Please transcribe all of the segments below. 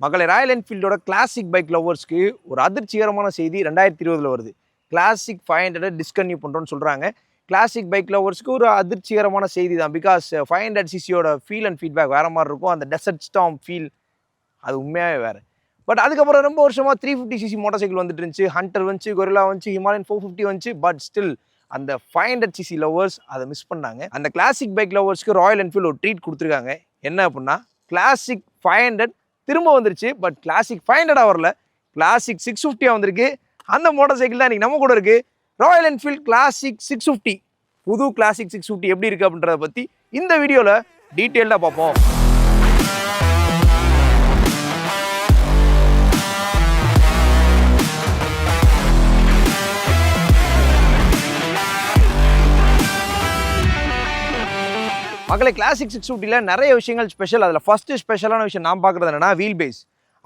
மகளே Royal என்ஃபீல்டோட classic bike லவர்ஸ்க்கு ஒரு அதிர்ச்சிகரமான செய்தி 2020 வருது. கிளாசிக் 500 டிஸ்கன்யூ பண்ணுறோன்னு சொல்கிறாங்க. கிளாசிக் பைக் லவர்ஸ்க்கு ஒரு அதிர்ச்சிகரமான செய்தி தான். Because 500cc feel and feedback வேறு மாதிரி இருக்கும். அந்த டெசர்ட் ஸ்டார்ம் ஃபீல் அது உண்மையாகவே வேறு. பட் அதுக்கப்புறம் ரொம்ப வருஷமாக 350cc மோட்டார் சைக்கிள் வந்துட்டு இருந்துச்சு. ஹண்டர் வந்துச்சு, கொரில்லா வந்துச்சு, ஹிமாலயன் 450 வந்துச்சு. பட் ஸ்டில் அந்த 500cc லவர்ஸ் அதை மிஸ் பண்ணாங்க. அந்த கிளாசிக் பைக் லவர்ஸ்க்கு ராயல் என்ஃபீல்டு ஒரு ட்ரீட் கொடுத்துருக்காங்க. என்ன அப்படின்னா, கிளாசிக் 500 திரும்ப வந்துருச்சு. பட் கிளாசிக் 500 வரல, கிளாசிக் 650 வந்திருக்கு. அந்த மோட்டார் சைக்கிள் தான் இன்னைக்கு நம்ம கூட இருக்கு. Royal Enfield classic 650. புது கிளாசிக் 650 எப்படி இருக்கு அப்படின்றத பத்தி இந்த வீடியோல டீட்டெயில்டா பார்ப்போம். மக்களை கிளாசிக் 650ல நிறைய விஷயங்கள் ஸ்பெஷல். அதில் ஃபர்ஸ்ட் ஸ்பெஷலான விஷயம் நான் பார்க்குறது என்னன்னா, வீல் பேஸ்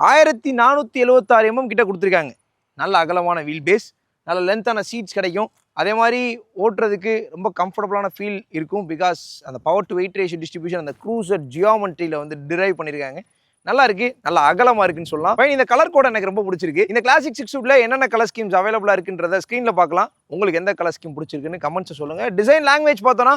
1476 mm கிட்ட கொடுத்துருக்காங்க. நல்ல அகலமான வீல் பேஸ், நல்ல லென்த்தான சீட்ஸ் கிடைக்கும். அதே மாதிரி ஓட்டுறதுக்கு ரொம்ப கம்ஃபர்டபுளான ஃபீல் இருக்கும். பிகாஸ் அந்த power to wait ratio distribution அந்த க்ரூசர் ஜியோமெட்ரியில் வந்து டிரைவ் பண்ணியிருக்காங்க. நல்லா இருக்கு, நல்ல அகலமாக இருக்குன்னு சொல்லலாம். இந்த கலர் கோட் எனக்கு ரொம்ப பிடிச்சிருக்கு. இந்த கிளாசிக் 650ல என்னென்ன கலர் ஸ்கீம்ஸ் அவைலபிளாக இருக்குன்றத ஸ்க்ரீனில் பார்க்கலாம். உங்களுக்கு எந்த கலர் ஸ்கீம் பிடிச்சிருக்குன்னு கமெண்ட்ஸ் சொல்லுங்கள். டிசைன் லாங்குவேஜ் பார்த்தோன்னா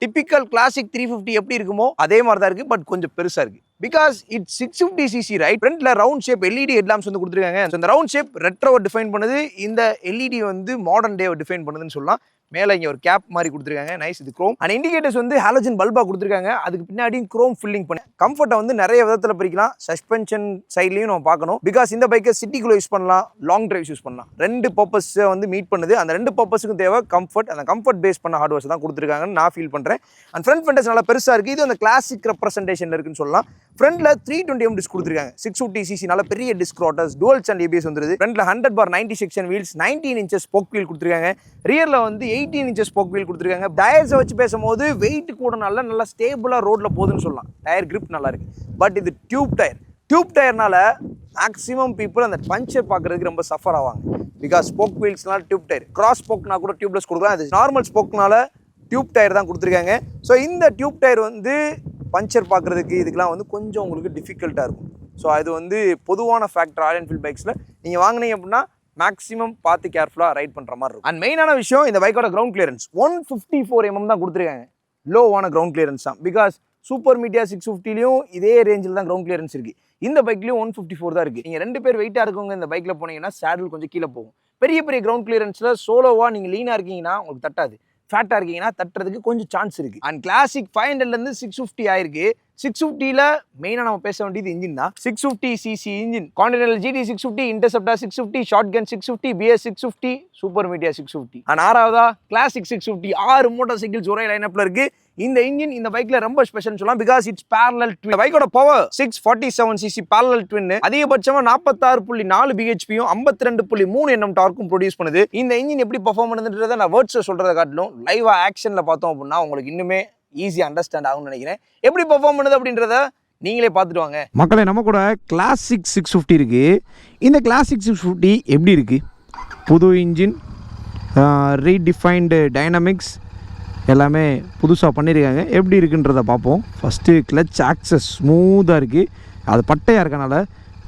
டிப்பிக்கல் கிளாசிக் 350 எப்படி இருக்குமோ அதே மாதிரி தான் இருக்குது. பட் கொஞ்சம் பெருசாக இருக்குது. Because it's 650cc right. ஃப்ரண்ட்ல ரவுண்ட் ஷேப் எல்இடி ஹெட்லாம்ப்ஸ் வந்து கொடுத்துருக்காங்க. இந்த ரவுண்ட் ஷேப் ரெட்ரோவை டிஃபைன் பண்ணுது. இந்த எல்இடி வந்து மாடர்ன் டேவை டிஃபைன் பண்ணுதுன்னு சொல்லலாம். மேலே இங்கே ஒரு கேப் மாதிரி கொடுத்துருக்காங்க. நைஸ். இது குரோம் அண்ட் இண்டிகேட்டர்ஸ் வந்து ஹாலஜன் பல்பாக கொடுத்துருக்காங்க. அதுக்கு பின்னாடியும் குரோம் ஃபில்லிங் பண்ணி கம்ஃபர்ட்டை வந்து நிறைய விதத்தில் பிரிக்கலாம். சஸ்பென்ஷன் சைட்லையும் நம்ம பார்க்கணும். பிகாஸ் இந்த பைக்கை சிட்டிக்குள்ளே யூஸ் பண்ணலாம், லாங் டிரைவ்ஸ் யூஸ் பண்ணலாம். ரெண்டு பர்பஸை வந்து மீட் பண்ணுது. அந்த ரெண்டு பர்பஸுக்கும் தேவை கம்ஃபர்ட். அந்த கம்ஃபர்ட் பேஸ் பண்ண ஹார்ட்வேர்ஸ் தான் கொடுத்துருக்காங்கன்னு நான் ஃபீல் பண்ணுறேன். அண்ட் ஃப்ரண்ட் ஃபெண்டர்ஸ் நல்லா பெருசாக இருக்குது. இது அந்த கிளாசிக் ரெப்ரசன்டேஷன் இருக்குன்னு சொல்லலாம். ஃப்ரண்ட்ல 320 mm டிஸ்க் கொடுத்துருக்காங்க. 650cc நல்ல பெரிய disc rotors, dual channel ABS வந்துருது. ஃப்ரண்ட்ல 100/90 section wheels, 19 inches spoke wheel கொடுத்துருக்காங்க. ரியர்ல வந்து 18 inches ஸ்போக் வீல் கொடுத்துருக்காங்க. டயர்ஸை வச்சு பேசும்போது வெயிட் கூட நல்லா ஸ்டேபிளா ரோட்ல போகுதுன்னு சொல்லலாம். டயர் கிரிப் நல்லா இருக்கு. பட் இது டியூப் டயர்னால மேக்ஸிமம் பீப்புள் அந்த பஞ்சர் பார்க்கறதுக்கு ரொம்ப சஃபர் ஆவாங்க. பிகாஸ் ஸ்போக் வீல்ஸ்னால டியூப் டயர், கிராஸ் ஸ்போக்னா கூட டியூப்லெஸ் கொடுக்கலாம். அது நார்மல் ஸ்போக்னால டியூப் டயர் தான் கொடுத்துருக்காங்க. ஸோ இந்த டியூப் டயர் வந்து பஞ்சர் பார்க்குறதுக்கு இதுக்கெலாம் வந்து கொஞ்சம் உங்களுக்கு டிஃபிகல்ட்டாக இருக்கும். ஸோ அது வந்து பொதுவான ஃபேக்டர் ராயல் என்ஃபீல்ட் பைக்ஸில். நீங்கள் வாங்கினீங்க அப்படின்னா மேக்ஸிமம் பார்த்து கேர்ஃபுல்லாக ரைட் பண்ணுற மாதிரி இருக்கும். அண்ட் மெயினான விஷயம், இந்த பைக்கோட கிரவுண்ட் கிளியரன்ஸ் 154 mm தான் கொடுத்துருக்காங்க. லோவான கிரவுண்ட் கிளியரன்ஸ் தான். பிகாஸ் சூப்பர் மீடியா 650லையும் இதே ரேஞ்சில் தான் கிரவுண்ட் கிளியரன்ஸ் இருக்குது. இந்த பைக்லையும் 154 தான் இருக்குது. நீங்கள் 2 பேர் வெயிட்டாக இருக்கவங்க இந்த பைக்கில் போனீங்கன்னா சேடில் கொஞ்சம் கீழே போகும். பெரிய கிரவுண்ட் கிளியரன்ஸில் சோலோவாக நீங்கள் லீனாக இருக்கீங்கன்னா உங்களுக்கு தட்டாது. ஃபேட்டாக இருக்கீங்கன்னா தட்டுறதுக்கு கொஞ்சம் சான்ஸ் இருக்குது. அண்ட் கிளாசிக் 500லேருந்து 650 ஆயிருக்கு. 650ல மெயினாக நம்ம பேச வேண்டியது இன்ஜின் தான். 650cc engine, continental GT 650, interceptor 650, shotgun 650, BS 650, super meteor 650. And ஆறாவதா கிளாசிக் 650. 6 மோட்டார் சைக்கிள்ஸ் ஒரே லைனப்ல இருக்கு. இந்த இன்ஜின் இந்த பைக்ல ரொம்ப ஸ்பெஷல் சொல்லலாம். Because it's parallel twin. பைக்கோட பவர் 647cc parallel twin. அதிகபட்சமா 46.4 bhp-யும் 52.3 Nm டார்க்கும் ப்ரொடியூஸ் பண்ணுது. இந்த இன்ஜின் எப்படி பெர்ஃபார்ம் பண்ணுதுன்றதை நான் வேர்ட்ஸ்ல சொல்றதை காட்டிலும் லைவா ஆக்ஷன்ல பார்த்தோம் அப்படின்னா உங்களுக்கு இன்னுமே ஈஸியாக அண்டர்ஸ்டாண்ட் ஆகும்னு நினைக்கிறேன். எப்படி பெர்ஃபார்ம் பண்ணுது அப்படின்றத நீங்களே பார்த்துட்டு வாங்க. மக்களே, நம்ம கூட கிளாசிக் 650 இருக்கு. இந்த கிளாசிக் 650 எப்படி இருக்கு? புது இன்ஜின், ரீடிஃபைன்டு டைனமிக்ஸ் எல்லாமே புதுசாக பண்ணியிருக்காங்க. எப்படி இருக்குன்றத பார்ப்போம். ஃபஸ்ட்டு கிளச் ஆக்சஸ் ஸ்மூத்தாக இருக்குது. அது பட்டையாக இருக்கனால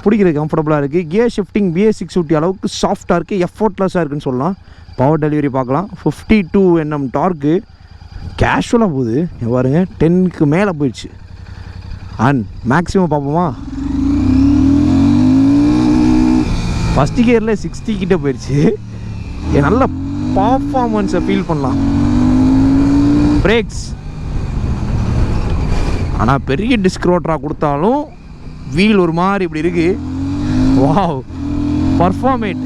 பிடிக்கிறது கம்ஃபர்டபுளாக இருக்குது. கியர் ஷிஃப்டிங் BS 650 அளவுக்கு சாஃப்டாக இருக்குது, எஃபோர்ட்லெஸ்ஸாக இருக்குன்னு சொல்லலாம். பவர் டெலிவரி பார்க்கலாம். 52 Nm டார்க்கு கேஷுவலாக போகுது. பாருங்க, 10க்கு மேலே போயிடுச்சு. அண்ட் மேக்ஸிமம் பார்ப்போமா, ஃபஸ்ட் கியரில் 60 கிட்ட போயிடுச்சு. நல்ல பர்ஃபார்மன்ஸை ஃபீல் பண்ணலாம். பிரேக்ஸ் ஆனால் பெரிய டிஸ்க் ரோட்டராக கொடுத்தாலும் வீல் ஒரு மாதிரி இப்படி இருக்கு. வாவ், பர்ஃபார்மேட்.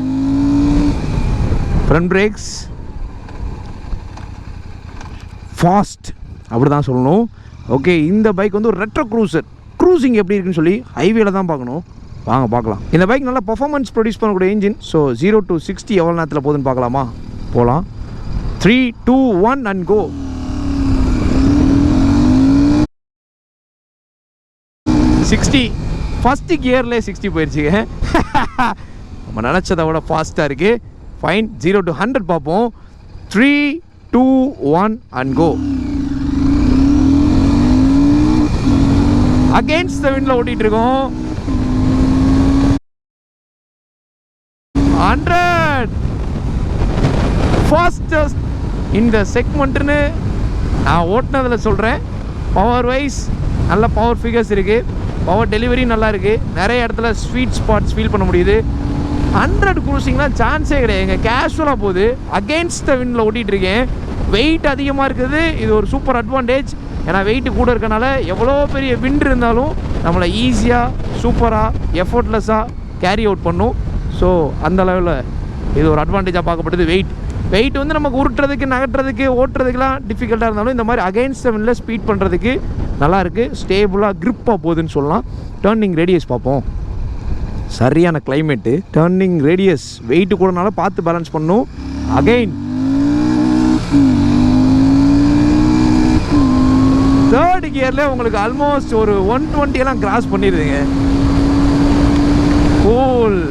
ஃப்ரண்ட் பிரேக்ஸ் ஃபாஸ்ட், அப்படி தான் சொல்லணும். ஓகே, இந்த பைக் வந்து ஒரு ரெட்ரோ க்ரூசிங் எப்படி இருக்குன்னு சொல்லி ஹைவேல தான் பார்க்கணும். வாங்க பார்க்கலாம். இந்த பைக் நல்லா பர்ஃபார்மன்ஸ் ப்ரொடியூஸ் பண்ணக்கூடிய இன்ஜின். ஸோ 0 to 60 எவ்வளோ நேரத்தில் போகுதுன்னு பார்க்கலாமா? போகலாம். 3, 2, 1 அண்ட் கோ. ஃபஸ்ட்டு கியர்லேயே 60 போயிடுச்சுங்க. நம்ம நினச்சதை விட ஃபாஸ்ட்டாக இருக்குது. ஃபைன். 0 to 100 பார்ப்போம். 3, 2, 1 அண்ட் கோ. அகெயின்ஸ்ட் த விண்டில் ஓட்டிகிட்டு இருக்கோம். 100 ஃபாஸ்டஸ்ட் இந்த செக்மெண்ட்டுன்னு நான் ஓட்டினதில் சொல்கிறேன். பவர் வைஸ் நல்ல பவர் ஃபிகர்ஸ் இருக்குது, பவர் டெலிவரி நல்லா இருக்குது, நிறைய இடத்துல ஸ்வீட் ஸ்பாட்ஸ் ஃபீல் பண்ண முடியுது. 100 க்ரூசிங்லாம் சான்ஸே கிடையாதுங்க, கேஷுவலாக போகுது. அகெயின்ஸ்ட் த விண்டில் ஓட்டிகிட்டு இருக்கேன். வெயிட் அதிகமாக இருக்குது, இது ஒரு சூப்பர் அட்வான்டேஜ். ஏன்னா வெயிட்டு கூட இருக்கனால எவ்வளோ பெரிய விண்ட் இருந்தாலும் நம்மளை ஈஸியாக சூப்பராக எஃபோர்ட்லெஸ்ஸாக கேரி அவுட் பண்ணும். ஸோ அந்த லெவலில் இது ஒரு அட்வான்டேஜாக பார்க்கப்படுது. வெயிட் வந்து நமக்கு உருட்டுறதுக்கு, நகட்டுறதுக்கு, ஓட்டுறதுக்குலாம் டிஃபிகல்ட்டாக இருந்தாலும் இந்த மாதிரி அகைன்ஸ்ட் விண்டில் ஸ்பீட் பண்ணுறதுக்கு நல்லாயிருக்கு. ஸ்டேபிளாக க்ரிப்பாக போகுதுன்னு சொல்லலாம். டர்னிங் ரேடியஸ் பார்ப்போம். சரியான கிளைமேட்டு. டர்னிங் ரேடியஸ் வெயிட்டு கூடனால பார்த்து பேலன்ஸ் பண்ணும். அகைன் தேர்ட் கியரில் உங்களுக்கு ஆல்மோஸ்ட் ஒரு 120 எல்லாம் கிராஸ் பண்ணிடுதுங்க. கூல்.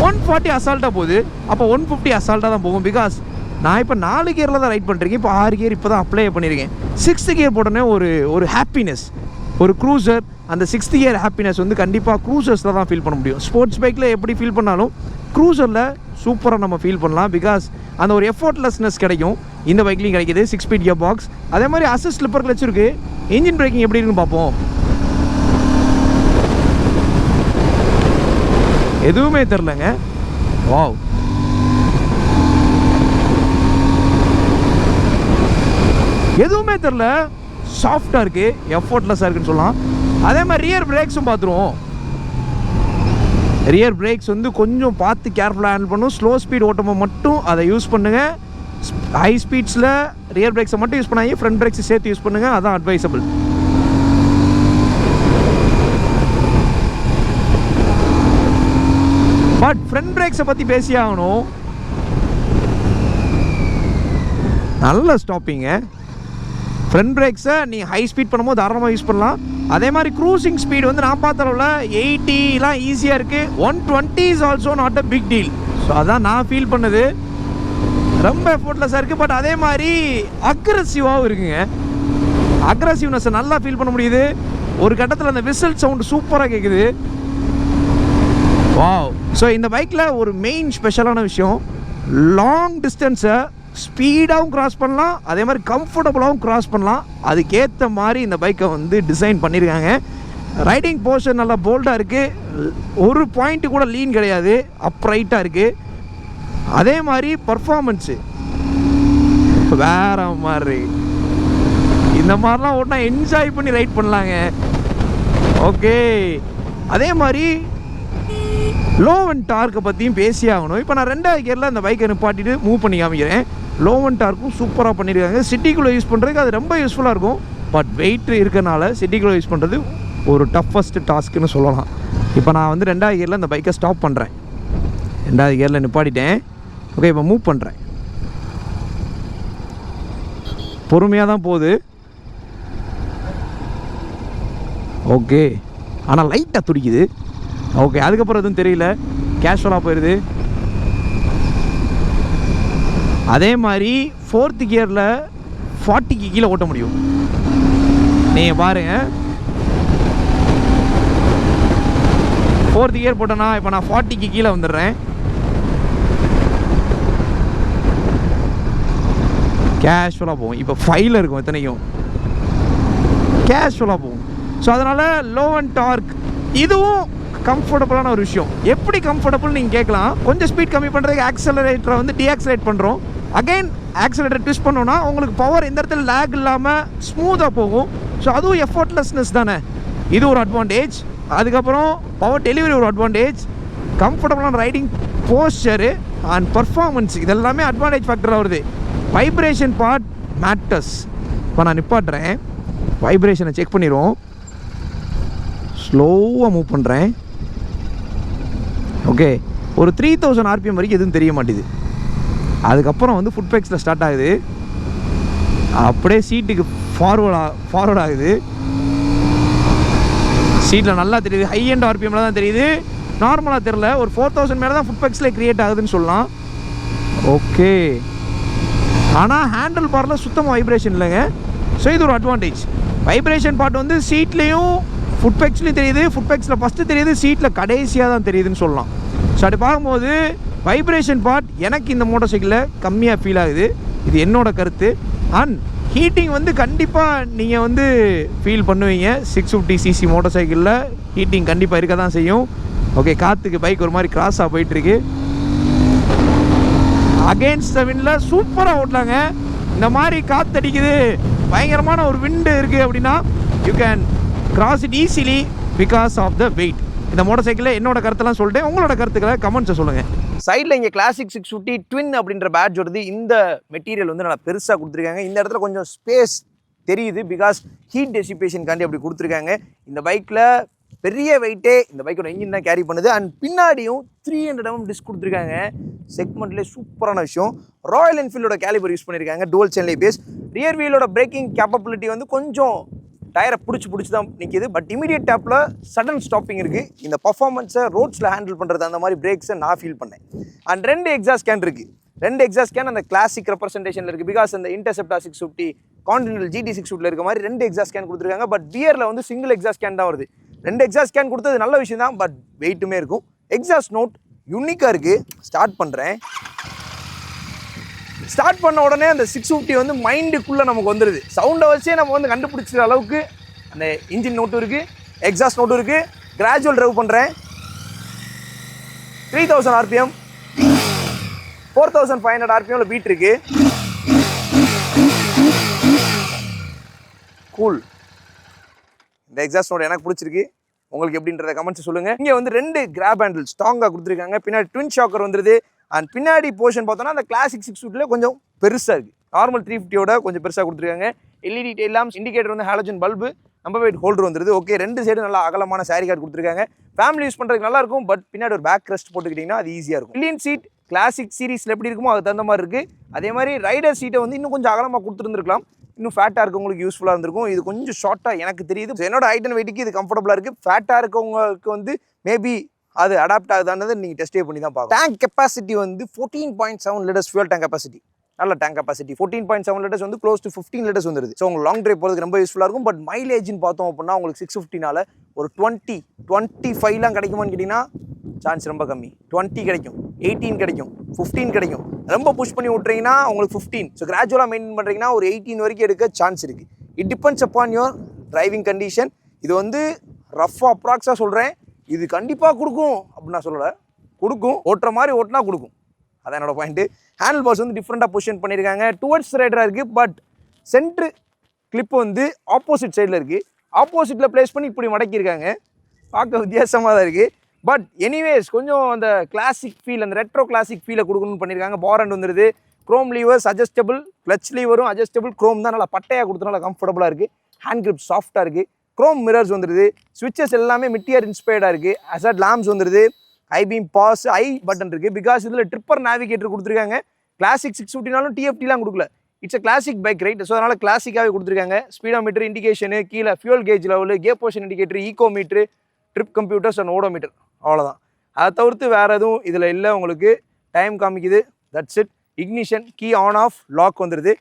140 அசால்ட்டாக போகுது, அப்போ 150 அசால்ட்டாக தான் போகும். பிகாஸ் நான் இப்போ 4 கியரில் தான் ரைட் பண்ணிருக்கேன். இப்போ 6 கியர் இப்போ தான் அப்ளை பண்ணியிருக்கேன். 6th கியர் போட்டோன்னே ஒரு ஹாப்பினஸ், ஒரு க்ரூசர். அந்த 6th கியர் ஹாப்பினஸ் வந்து கண்டிப்பாக க்ரூசர்ஸில் தான் ஃபீல் பண்ண முடியும். ஸ்போர்ட்ஸ் பைக்கில் எப்படி ஃபீல் பண்ணாலும் க்ரூசரில் சூப்பராக நம்ம ஃபீல் பண்ணலாம். பிகாஸ் அந்த ஒரு எஃபோர்ட்லெஸ்னஸ் கிடைக்கும். இந்த பைக்லையும் கிடைக்கிது. 6 ஸ்பீட் கியர் பாக்ஸ், அதே மாதிரி அசிஸ்ட் ஸ்லிப்பர் கிளட்ச் இருக்குது. இன்ஜின் பிரேக்கிங் எப்படி இருக்குன்னு பார்ப்போம். எதுவுமே தெரிலங்க. வாவ், எதுவுமே தெரில, சாஃப்டாக இருக்குது, எஃபோர்ட்லெஸ்ஸாக இருக்குன்னு சொல்லலாம். அதே மாதிரி ரியர் பிரேக்ஸும் பார்த்துருவோம். ரியர் பிரேக்ஸ் வந்து கொஞ்சம் பார்த்து கேர்ஃபுல்லாக ஹேண்டில் பண்ணும். ஸ்லோ ஸ்பீட் ஓட்டும்போது மட்டும் அதை யூஸ் பண்ணுங்கள். ஹை ஸ்பீட்ஸில் ரியர் பிரேக்ஸை மட்டும் யூஸ் பண்ணாங்க, ஃப்ரண்ட் பிரேக்ஸை சேர்த்து யூஸ் பண்ணுங்கள், அதான் அட்வைசபிள். பட் ஃப்ரண்ட் பிரேக்ஸை பற்றி பேசி ஆகணும். நல்ல ஸ்டாப்பிங்க. ஃப்ரண்ட் பிரேக்ஸை நீ ஹை ஸ்பீட் பண்ணும்போது தாராளமாக யூஸ் பண்ணலாம். அதே மாதிரி க்ரூசிங் ஸ்பீட் வந்து நான் பார்த்த அளவில் 80லாம் ஈஸியாக இருக்குது. 120 is also not a big deal. So அதான் நான் ஃபீல் பண்ணுது. ரொம்ப எஃபோர்ட்லெஸ்ஸாக இருக்குது, பட் அதே மாதிரி அக்ரெசிவாகவும் இருக்குங்க. அக்ரெசிவ்னஸை நல்லா ஃபீல் பண்ண முடியுது. ஒரு கட்டத்தில் அந்த விசில் சவுண்டு சூப்பராக கேட்குது. வாவ். ஸோ இந்த பைக்கில் ஒரு மெயின் ஸ்பெஷலான விஷயம், லாங் டிஸ்டன்ஸை ஸ்பீடாகவும் கிராஸ் பண்ணலாம், அதே மாதிரி கம்ஃபர்டபுளாகவும் கிராஸ் பண்ணலாம். அதுக்கேற்ற மாதிரி இந்த பைக்கை வந்து டிசைன் பண்ணியிருக்காங்க. ரைடிங் போர்ஷன் நல்லா போல்டாக இருக்குது, ஒரு பாயிண்ட்டு கூட லீன் கிடையாது, அப்ரைட்டாக இருக்குது. அதே மாதிரி பர்ஃபார்மன்ஸு வேறு மாதிரி. இந்த மாதிரிலாம் ஓட்டினா என்ஜாய் பண்ணி ரைட் பண்ணலாங்க. ஓகே. அதே மாதிரி லோ அண்ட் டார்க்கை பற்றியும் பேசி ஆகணும். இப்போ நான் 2வது கியரில் அந்த பைக்கை நிப்பாட்டிட்டு மூவ் பண்ணி காமிக்கிறேன். லோ அண்ட் டார்க்கும் சூப்பராக பண்ணியிருக்காங்க. சிட்டிக்குள்ளே யூஸ் பண்ணுறதுக்கு அது ரொம்ப யூஸ்ஃபுல்லாக இருக்கும். பட் வெயிட் இருக்கிறனால சிட்டிக்குள்ளே யூஸ் பண்ணுறது ஒரு டஃபஸ்ட் டாஸ்க்குன்னு சொல்லலாம். இப்போ நான் வந்து 2வது கியரில் அந்த பைக்கை ஸ்டாப் பண்ணுறேன். 2வது கியரில் நிப்பாட்டிட்டேன். ஓகே, இப்போ மூவ் பண்ணுறேன். பொறுமையாக தான் போகுது. ஓகே, ஆனால் லைட்டாக துடிக்குது. ஓகே, அதுக்கப்புறம் எதுவும் தெரியல, கேஷுவலாக போயிடுது. அதே மாதிரி 4th கியரில் 40க்கு கீழே ஓட்ட முடியும். நீங்கள் பாருங்கள், 4th கியர் போட்டேன்னா இப்போ நான் 40க்கு கீழே வந்துடுறேன். கேஷுவலாக போகும். இப்போ 5ல் இருக்கும், எத்தனைக்கும் கேஷுவலாக போகும். ஸோ அதனால் லோ அண்ட் டார்க் இதுவும் கம்ஃபர்டபுளான ஒரு விஷயம். எப்படி கம்ஃபர்டபுள் நீங்கள் கேட்கலாம். கொஞ்சம் ஸ்பீட் கம்மி பண்ணுறதுக்கு ஆக்சலரேட்டரை வந்து டீஆக்சலேட் பண்ணுறோம். அகைன் ஆக்சலரேட்டர் ட்விஸ்ட் பண்ணோன்னா உங்களுக்கு பவர் எந்த இடத்துல லேக் இல்லாமல் ஸ்மூத்தாக போகும். ஸோ அதுவும் எஃபோர்ட்லெஸ்னஸ் தானே, இது ஒரு அட்வான்டேஜ். அதுக்கப்புறம் பவர் டெலிவரி ஒரு அட்வான்டேஜ், கம்ஃபர்டபுளான ரைடிங் போஸ்டரு அண்ட் பர்ஃபார்மன்ஸ், இதெல்லாமே அட்வான்டேஜ் ஃபேக்டராக வருது. Vibration part matters. இப்போ நான் நிப்பாட்டுறேன், வைப்ரேஷனை செக் பண்ணிடுவோம். ஸ்லோவாக மூவ் பண்ணுறேன். ஓகே, ஒரு 3000 RPM வரைக்கும் எதுவும் தெரிய மாட்டேது. அதுக்கப்புறம் வந்து ஃபுட் பேக்ஸில் ஸ்டார்ட் ஆகுது. அப்படியே சீட்டுக்கு ஃபார்வர்ட் ஆகுது. சீட்டில் நல்லா தெரியுது. ஹை அண்ட் RPMல தான் தெரியுது, நார்மலாக தெரில. ஒரு 4000 மேலே தான் ஃபுட் பேக்ஸில் க்ரியேட் ஆகுதுன்னு சொல்லலாம். ஓகே, ஆனால் ஹேண்டில் பாரில் சுத்தமாக வைப்ரேஷன் இல்லைங்க. ஸோ இது ஒரு அட்வான்டேஜ். வைப்ரேஷன் பார்ட் வந்து சீட்லேயும் ஃபுட் பேக்ஸ்லேயும் தெரியுது. ஃபுட் பேக்ஸில் ஃபஸ்ட்டு தெரியுது, சீட்டில் கடைசியாக தான் தெரியுதுன்னு சொல்லலாம். ஸோ அப்படி பார்க்கும்போது வைப்ரேஷன் பார்ட் எனக்கு இந்த மோட்டார் சைக்கிளில் கம்மியாக ஃபீல் ஆகுது. இது என்னோட கருத்து. அண்ட் ஹீட்டிங் வந்து கண்டிப்பாக நீங்கள் வந்து ஃபீல் பண்ணுவீங்க. 650cc மோட்டார் சைக்கிளில் ஹீட்டிங் கண்டிப்பாக இருக்க தான் செய்யும். ஓகே, காற்றுக்கு பைக் ஒரு மாதிரி கிராஸாக போயிட்டுருக்கு. அகெயின்ஸ்ட் த விண்டில் சூப்பராக ஓட்டலாங்க. இந்த மாதிரி காற்றடிக்குது, பயங்கரமான ஒரு விண்டு இருக்குது அப்படின்னா you can cross it easily because of the weight. இந்த மோட்டார் சைக்கிளில் என்னோட கருத்தெல்லாம் சொல்லிட்டேன். உங்களோட கருத்துக்களை கமெண்ட்ஸை சொல்லுங்கள். சைடில் இங்கே கிளாசிக் 650 ட்வின் அப்படின்ற பேட்ச் வருது. இந்த மெட்டீரியல் வந்து நல்லா பெருசாக கொடுத்துருக்காங்க. இந்த இடத்துல கொஞ்சம் ஸ்பேஸ் தெரியுது பிகாஸ் ஹீட் டெசிபேஷனுக்காண்டி அப்படி கொடுத்துருக்காங்க. இந்த பைக்கில் பெரிய வெயிட்டே இந்த பைக்கோட இன்ஜின் தான் கேரி பண்ணுது. அண்ட் பின்னாடியும் 300mm டிஸ்க் கொடுத்துருக்காங்க. செக்மெண்ட்லேயே சூப்பரான விஷயம். ராயல் என்ஃபீல்டோட கேலிபர் யூஸ் பண்ணியிருக்காங்க, டுவல் சேனல் பேஸ். ரியர் வீலோட பிரேக்கிங் கேப்பபிலிட்டி வந்து கொஞ்சம் டயரை பிடிச்சி தான் நிற்கிது. பட் இமீடியட் டேப்பில் சடன் ஸ்டாப்பிங் இருக்குது. இந்த பர்ஃபார்மன்ஸை ரோட்ஸில் ஹேண்டில் பண்ணுறது அந்த மாதிரி பிரேக்ஸை நான் ஃபீல் பண்ணேன். அண்ட் 2 எக்ஸாஸ்ட் கேன் இருக்குது. 2 எக்ஸாஸ்ட் கேன் அந்த கிளாசிக் ரெப்ரசன்டேஷனில் இருக்குது. பிகாஸ் அந்த இன்டர்செப்டர் 650 கான்டினென்டல் GT 650 இருக்க மாதிரி 2 எக்ஸாஸ்ட் கேன் கொடுத்துருக்காங்க. பட் பியரில் வந்து சிங்கிள் எக்ஸாஸ்ட் கேன் தான் வருது. 2 எக்ஸாஸ்ட் கேன் கொடுத்தது நல்ல விஷயம் தான், பட் வெயிட்டுமே இருக்கும். எக்ஸாஸ்ட் நோட் யூனிக்காக இருக்குது. ஸ்டார்ட் பண்ணுறேன். ஸ்டார்ட் பண்ண உடனே அந்த 650 வந்து மைண்டுக்குள்ளே நமக்கு வந்துடுது. சவுண்டை வச்சே நம்ம வந்து கண்டுபிடிச்சிற அளவுக்கு அந்த இன்ஜின் நோட்டும் இருக்குது, எக்ஸாஸ்ட் நோட்டும் இருக்குது. கிராஜுவல் ட்ரைவ் பண்ணுறேன். 3000 RPM 4500 RPMல பீட் இருக்கு. கூல். இந்த எக்ஸாஸ்ட் நோட் எனக்கு பிடிச்சிருக்கு. உங்களுக்கு எப்படின்றத கமெண்ட்ஸ் சொல்லுங்க. இங்கே வந்து 2 கிராப் ஹேண்டில் ஸ்ட்ராங்காக கொடுத்துருக்காங்க. பின்னாடி ட்வின் ஷாக்கர் வந்துருது. அண்ட் பின்னாடி போர்ஷன் பார்த்தோன்னா அந்த கிளாசிக் 650 கொஞ்சம் பெருசாக இருக்குது. நார்மல் 350யோட கொஞ்சம் பெருசாக கொடுத்துருக்காங்க. LED டெயில் லாம்ப்ஸ், இண்டிகேட்டர் வந்து ஹாலஜன் பல்பு, நம்பர் வெயிட் ஹோல்டர் வந்துருது. ஓகே, 2 சைடு நல்லா அகலமான சாரி கார்டு கொடுத்துருக்காங்க. ஃபேமிலி யூஸ் பண்ணுறதுக்கு நல்லா இருக்கும். பட் பின்னாடி ஒரு பேக் ரெஸ்ட் போட்டுக்கிட்டிங்கன்னா அது ஈஸியாக இருக்கும். பில்லியன் சீட் கிளாசிக் சீரிஸில் எப்படி இருக்குமோ அது தகுந்த மாதிரி இருக்குது. அதே மாதிரி ரைடர் சீட்டை வந்து இன்னும் கொஞ்சம் அகலமாக கொடுத்துருந்துருக்கலாம். இன்னும் ஃபேட்டாக இருக்கவங்களுக்கு யூஸ்ஃபுல்லாக இருந்திருக்கும். இது கொஞ்சம் ஷார்ட்டாக எனக்கு தெரியுது. என்னோட ஹைட் அண்ட் வெயிட்டுக்கு இது கம்ஃபர்டபுளாக இருக்குது. ஃபேட்டாக இருக்கவங்களுக்கு வந்து மேபி அது அடாப்ட் ஆகுதானது நீங்கள் டெஸ்டே பண்ணி தான் பார்க்கணும். டேங்க் கெப்பாசிட்டி வந்து 14.7 லிட்டர்ஸ் ஃபியூல் டேங்க் கெப்பாசிட்டி. நல்ல டேங்க் கெப்பாசிட்டி 14.7 லிட்டர்ஸ் வந்து க்ளோஸ் டு 15 லிட்டர்ஸ் வந்துருது. ஸோ உங்களுக்கு லாங் ட்ரைவ் போகிறதுக்கு ரொம்ப யூஸ்ஃபுல்லாக இருக்கும். பட் மைலேஜ்னு பார்த்தோம் அப்படின்னா உங்களுக்கு 650னால ஒரு 25 கிடைக்குமான்னு கேட்டிங்கன்னா சான்ஸ் ரொம்ப கம்மி. 20 கிடைக்கும், 18 கிடைக்கும், 15 கிடைக்கும். ரொம்ப புஷ் பண்ணி விட்றீங்கன்னா உங்களுக்கு 15. ஸோ கிராஜுவலாக மெயின்டைன் பண்ணுறீங்கன்னா ஒரு 18 வரைக்கும் எடுக்க சான்ஸ் இருக்குது. It depends upon your driving condition. இது வந்து ரஃபாக அப்ராக்ஸாக சொல்கிறேன். இது கண்டிப்பாக கொடுக்கும் அப்படின்னு நான் சொல்லலை. கொடுக்கும், ஓட்டுற மாதிரி ஓட்டினா கொடுக்கும். அதான் என்னோட பாயிண்ட்டு. ஹேண்டில் பார்ஸ் வந்து டிஃப்ரெண்ட்டாக பொசிஷன் பண்ணியிருக்காங்க. டுவர்ட்ஸ் ரைடராக இருக்குது. பட் சென்ட்ரு கிளிப் வந்து ஆப்போசிட் சைடில் இருக்குது. ஆப்போசிட்டில் ப்ளேஸ் பண்ணி இப்படி மடக்கியிருக்காங்க. பார்க்க வித்தியாசமாக தான் இருக்குது. பட் எனிவேஸ் கொஞ்சம் அந்த கிளாசிக் ஃபீல், அந்த ரெட்ரோ கிளாசிக் ஃபீலை கொடுக்கணும்னு பண்ணியிருக்காங்க. பாரண்ட் வந்துடுது. க்ரோம் லீவர்ஸ் அட்ஜஸ்டபிள், கிளச் லீவரும் அட்ஜஸ்டபிள். க்ரோம் தான் நல்லா பட்டையாக கொடுத்தனால கம்ஃபர்டபுளாக இருக்குது. ஹேண்ட் கிரிப் சாஃப்ட்டாக இருக்குது. க்ரோம் மிரர்ஸ் வந்துடுது. ஸ்விட்சஸ் எல்லாமே மிட்டியர் இன்ஸ்பயர்டாக இருக்குது. அசட் லேம்ப்ஸ் வந்துடுது. ஐபீம் பாஸ், ஐ பட்டன் இருக்குது. பிகாஸ் இதில் ட்ரிப்பர் நேவிகேட்டர் கொடுத்துருக்காங்க. கிளாசிக் 650னாலும் TFTலாம் கொடுக்கல. It's a classic bike right. So அதனால் கிளாசிக்காகவே கொடுத்துருக்காங்க. ஸ்பீடோமீட்டர், இண்டிகேஷனு, கீழே fuel gauge level, gear portion indicator, eco meter, trip computers and odometer. அவ்வளோதான். அதை தவிர்த்து வேறு எதுவும் இதில் இல்லை. உங்களுக்கு டைம் காமிக்குது. That's it. Ignition, key on off, lock வந்துடுது.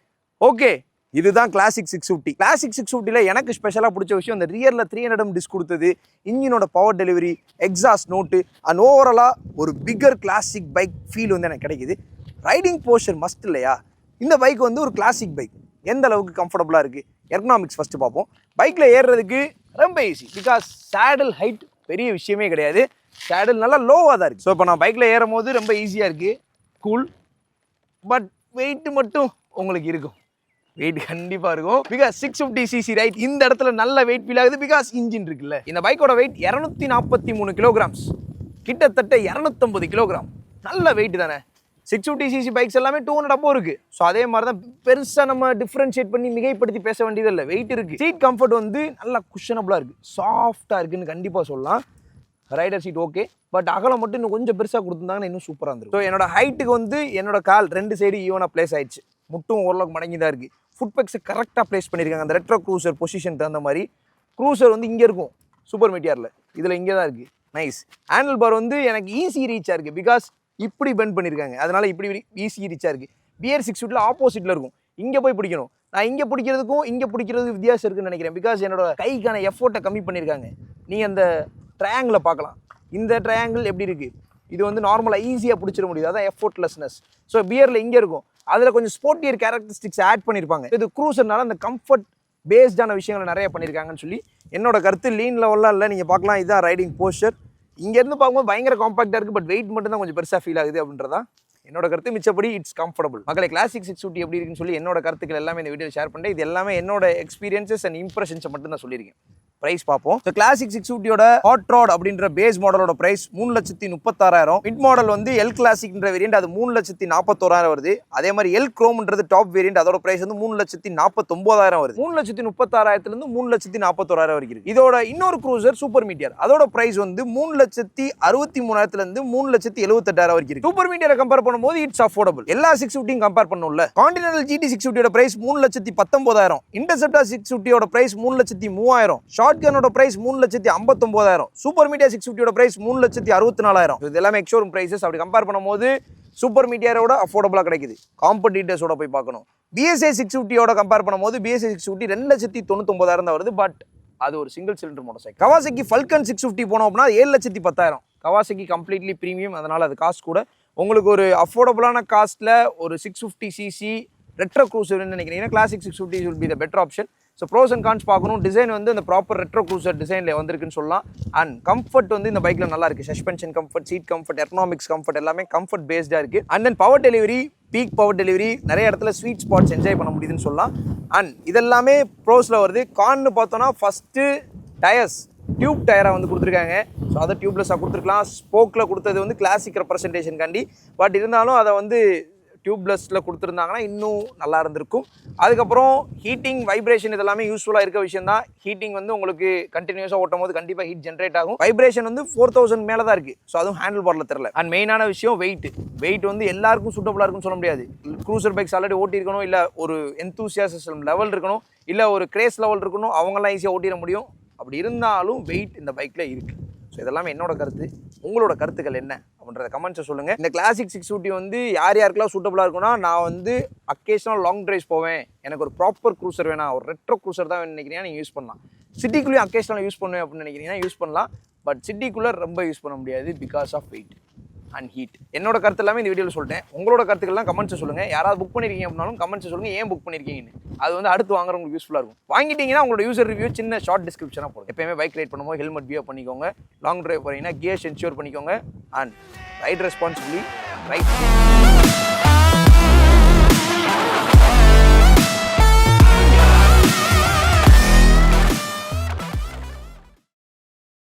ஓகே, இதுதான் கிளாசிக் 650. கிளாசிக் 650ல எனக்கு ஸ்பெஷலாக பிடிச்ச விஷயம் அந்த ரியரில் 300mm டிஸ்க் கொடுத்தது, இன்ஜினோட power delivery, exhaust note and ஓவராலாக ஒரு பிக்கர் கிளாசிக் பைக் ஃபீல் வந்து எனக்கு கிடைக்குது. ரைடிங் போர்ஷன் மஸ்ட் இல்லையா? இந்த பைக் வந்து ஒரு கிளாசிக் பைக். எந்த அளவுக்கு கம்ஃபர்டபுளாக இருக்குது, எர்கனாமிக்ஸ் ஃபஸ்ட்டு பார்ப்போம். பைக்கில் ஏறுறதுக்கு ரொம்ப ஈஸி. பிகாஸ் சேடல் ஹைட் பெரிய விஷயமே கிடையாது. சேடல் நல்லா லோவாக தான் இருக்குது. ஸோ இப்போ நான் பைக்கில் ஏறும் போது ரொம்ப ஈஸியாக இருக்குது. கூல். பட் வெயிட் மட்டும் உங்களுக்கு இருக்கும். வெயிட் கண்டிப்பாக இருக்கும். Because 650cc right. இந்த இடத்துல நல்ல வெயிட் ஃபீல் ஆகுது. பிகாஸ் இன்ஜின் இருக்குல்ல. இந்த பைக்கோட வெயிட் 243 கிலோகிராம்ஸ், கிட்டத்தட்ட 250 கிலோகிராம். நல்ல வெயிட் தானே. 650cc பைக்ஸ் எல்லாமே 200 above இருக்குது. ஸோ அதே மாதிரி தான் பெருசாக நம்ம டிஃப்ரென்ஷியேட் பண்ணி மிகைப்படுத்தி பேச வேண்டியது இல்லை. வெயிட் இருக்குது. சீட் கம்ஃபர்ட் வந்து நல்லா குஷனபுளாக இருக்குது, சாஃப்டாக இருக்குன்னு கண்டிப்பாக சொல்லலாம். Rider seat okay. பட் அகலம் மட்டும் இன்னும் கொஞ்சம் பெருசாக கொடுத்துருந்தாங்கன்னா இன்னும் சூப்பராக இருந்திருக்கும். ஸோ என்னோட ஹைட்டுக்கு வந்து என்னோட கால் 2 சைடு ஈவனாக பிளேஸ் ஆயிடுச்சு. முட்டும் ஓரளவுக்கு மடங்கி தான் இருக்குது. ஃபுட் பெக்ஸை கரெக்டாக ப்ளேஸ் பண்ணியிருக்காங்க. அந்த ரெட்ரோ க்ரூசர் பொசிஷன் தகுந்த மாதிரி. க்ரூசர் வந்து இங்கே இருக்கும் சூப்பர் மீட்டியாரில், இதில் இங்கே தான் இருக்குது. நைஸ். ஹேண்டில் பார் வந்து எனக்கு ஈஸி ரீச்சாக இருக்குது. பிகாஸ் இப்படி பெண்ட் பண்ணியிருக்காங்க, அதனால் இப்படி ஈஸி ரீச்சாக இருக்குது. பிஆர் 650ல ஆப்போசிட்டில் இருக்கும். இங்கே போய் பிடிக்கணும். நான் இங்கே பிடிக்கிறதுக்கும் இங்கே பிடிக்கிறதுக்கு வித்தியாசம் இருக்குன்னு நினைக்கிறேன். பிகாஸ் என்னோட கைக்கான எஃபோர்ட்டை கம்மி பண்ணியிருக்காங்க. நீங்கள் அந்த ட்ரையாங்கிளை பார்க்கலாம். இந்த ட்ரையாங்கிள் எப்படி இருக்குது, இது வந்து நார்மலாக ஈஸியாக பிடிச்சிட முடியுது, அதான் எஃபோர்ட்லெஸ்னஸ். ஸோ பியரில் இங்கே இருக்கும், அதில் கொஞ்சம் ஸ்போர்ட்டியர் கேரக்டரிஸ்டிக்ஸ் ஆட் பண்ணியிருப்பாங்க. இது க்ரூசர்னால அந்த கம்ஃபர்ட் பேஸ்டான விஷயங்களை நிறைய பண்ணியிருக்காங்கன்னு சொல்லி என்னோட கருத்து. லீன் லெவல்லாம் இல்லை, நீங்கள் பார்க்கலாம், இதுதான் ரைடிங் போஸ்டர். இங்கேருந்து பார்க்கும்போது பயங்கர காம்பாக்டாக இருக்குது, பட் வெயிட் மட்டும் தான் கொஞ்சம் பெருசாக ஃபீல் ஆகுது அப்படின்றதா என்னோட கருத்து. மிச்சப்படி இட்ஸ் கம்ஃபர்டபுள். மக்களை கிளாசிக் 650 எப்படி இருக்குன்னு சொல்லி என்னோட கருத்துக்கள் எல்லாமே இந்த வீடியோ ஷேர் பண்ணிட்டேன். இது எல்லாமே என்னோட எக்ஸ்பீரியன்சஸ் அண்ட் இம்ப்ரெஷன்ஸை மட்டும் தான் சொல்லியிருக்கேன். பிரைஸ் பார்ப்போம். கிளாசிக் 650யோட ஹாட் ராட் அப்படின்ற பேஸ் மாடலோட பிரைஸ் 3,36,000. மிட் மாடல் வந்து எல் கிளாசிக்ன்ற வேரியன்ட், அது 3,41,000 வருது. அதே மாதிரி எல் குரோம்ன்றது டாப் வேரியன்ட், அதோட பிரைஸ் வந்து 3,49,000 வருது. 3,36,000 3,41,000 வரைக்கும் இருக்கு. இதோட இன்னொரு க்ரூசர் சூப்பர் மீட்டியர், அதோட பிரைஸ் வந்து 3,63,000 3,78,000 வரைக்கும் இருக்கு. சூப்பர் மீட்டியரை கம்பேர் பண்ணும்போது இட்ஸ் அஃபோர்டபுள். எல்லா 650 கம்பேர் பண்ணும்ல. கான்டினென்டல் GT 650யோட பிரைஸ் 3,19,000. இன்டர்செப்டர் 650யோட பிரைஸ் 3,03,000. ஷாட்கனோட பிரைஸ் 3,59,000. சூப்பர் மீடியா 650யோட பிரைஸ் 3,64,000. இது எல்லாமே எக்ஸ்ஷோரூம் பிரைசஸ். அப்படி கம்பேர் பண்ணும்போது சூப்பர் மீடியாரோட அஃபோர்டபுளாக கிடைக்குது. காம்படிட்டர்ஸோட போய் பார்க்கணும். BSA 650யோட கம்பேர் பண்ணும்போது BSA 650 2,99,000 தான் வருது. பட் அது ஒரு single cylinder motorcycle. Kawasaki Vulcan 650 போனோம் அப்படின்னா 7,10,000. கவாசகி கம்ப்ளீட்லி ப்ரீமியம், அதனால அது காஸ்ட் கூட. உங்களுக்கு ஒரு அஃபோர்டபுளான காஸ்ட்டில் ஒரு 650cc ரெட்ரோ க்ரூசர்னு நினைக்கிறீங்கன்னா classic 650 will be the better option. So pros and cons பார்க்கணும். டிசைன் வந்து அந்த ப்ராப்பர் ரெட்ரோ க்ரூசர் டிசைனில் வந்திருக்குன்னு சொல்லலாம். அண்ட் கம்ஃபர்ட் வந்து இந்த பைக்கில் நல்லா இருக்குது. Suspension comfort, seat comfort, ergonomics comfort எல்லாமே கம்ஃபர்ட் பேஸ்டாக இருக்குது. And then power delivery, peak power delivery, நிறைய இடத்துல ஸ்வீட் ஸ்பாட்ஸ் என்ஜாய் பண்ண முடியுதுன்னு சொல்லலாம். அண்ட் இதெல்லாமே ப்ரோஸில் வருது. கான்னு பார்த்தோன்னா ஃபஸ்ட்டு டயர்ஸ் டியூப் டயராக வந்து கொடுத்துருக்காங்க. ஸோ அதை டியூப்லெஸ்ஸாக கொடுத்துருக்கலாம். ஸ்போக்கில் கொடுத்தது வந்து கிளாசிக் ரெப்ரசன்டேஷன். பட் இருந்தாலும் அதை வந்து டியூப்லெஸ்ஸில் கொடுத்துருந்தாங்கன்னா இன்னும் நல்லா இருந்திருக்கும். அதுக்கப்புறம் ஹீட்டிங், வைப்ரேஷன் இதெல்லாமே யூஸ்ஃபுல்லாக இருக்க விஷயம் தான். ஹீட்டிங் வந்து உங்களுக்கு கண்டினியூஸாக ஓட்டும் போது கண்டிப்பாக ஹீட் ஜென்ரேட் ஆகும். வைப்ரேஷன் வந்து 4,000 மேலே தான் இருக்குது. ஸோ அதுவும் ஹேண்டில் பார்ல தெரியல. அண்ட் மெயினான விஷயம் வெயிட் வந்து எல்லாருக்கும் சூட்டபுளாக இருக்குன்னு சொல்ல முடியாது. க்ரூசர் பைக்ஸ் ஆல்ரெடி ஓட்டி இருக்கணும், இல்லை ஒரு எந்தூசியாசிசம் லெவல் இருக்கணும், இல்லை ஒரு கிரேஸ் லெவல் இருக்கணும், அவங்களாம் ஈஸியாக ஓட்டிட முடியும். அப்படி இருந்தாலும் வெயிட் இந்த பைக்கில் இருக்குது. ஸோ இதெல்லாமே என்னோட கருத்து. உங்களோட கருத்துக்கள் என்ன அப்படின்றத கமெண்ட்ஸை சொல்லுங்கள். இந்த கிளாசிக் 650 வந்து யார் யாருக்கெல்லாம் சூட்டபுளாக இருக்குன்னா, நான் வந்து அக்கேஷனல் லாங் ட்ரைவ்ஸ் போவேன், எனக்கு ஒரு ப்ராப்பர் க்ரூசர் வேணாம், ஒரு ரெட்ரோ க்ரூசர் தான் நினைக்கிறீங்கன்னா நீங்கள் யூஸ் பண்ணலாம். சிட்டிக்குள்ளேயும் அக்கேஷனல் யூஸ் பண்ணுவேன் அப்படின்னு நினைக்கிறீங்கன்னா யூஸ் பண்ணலாம். பட் சிட்டிக்குள்ளே ரொம்ப யூஸ் பண்ண முடியாது because of weight and heat. என்னோட கருத்து எல்லாமே இந்த வீடியோவில் சொல்லிட்டேன். உங்களோட கருத்துக்கள்லாம் கமெண்ட்ஸ் சொல்லுங்கள். யாராவது புக் பண்ணியிருக்கீங்க அப்படின்னாலும் கமெண்ட்ஸ் சொல்லுங்கள், ஏன் புக் பண்ணியிருக்கீங்கன்னு. அது வந்து அடுத்து வாங்குறவங்களுக்கு யூஸ்ஃபுல்லாக இருக்கும். வாங்கிட்டீங்கன்னா உங்களோட யூசர் ரிவ்யூ சின்ன ஷார்ட் டிஸ்கிரிப்ஷனாக போடும். எப்பயுமே பைக் ரைட் பண்ணும்போது ஹெல்மெட் வியர் பண்ணிக்கோங்க. லாங் டிரைவ் போகிறீங்கன்னா கியர்ஸ் என்ஷூர் பண்ணிக்கோங்க. And right responsibly right.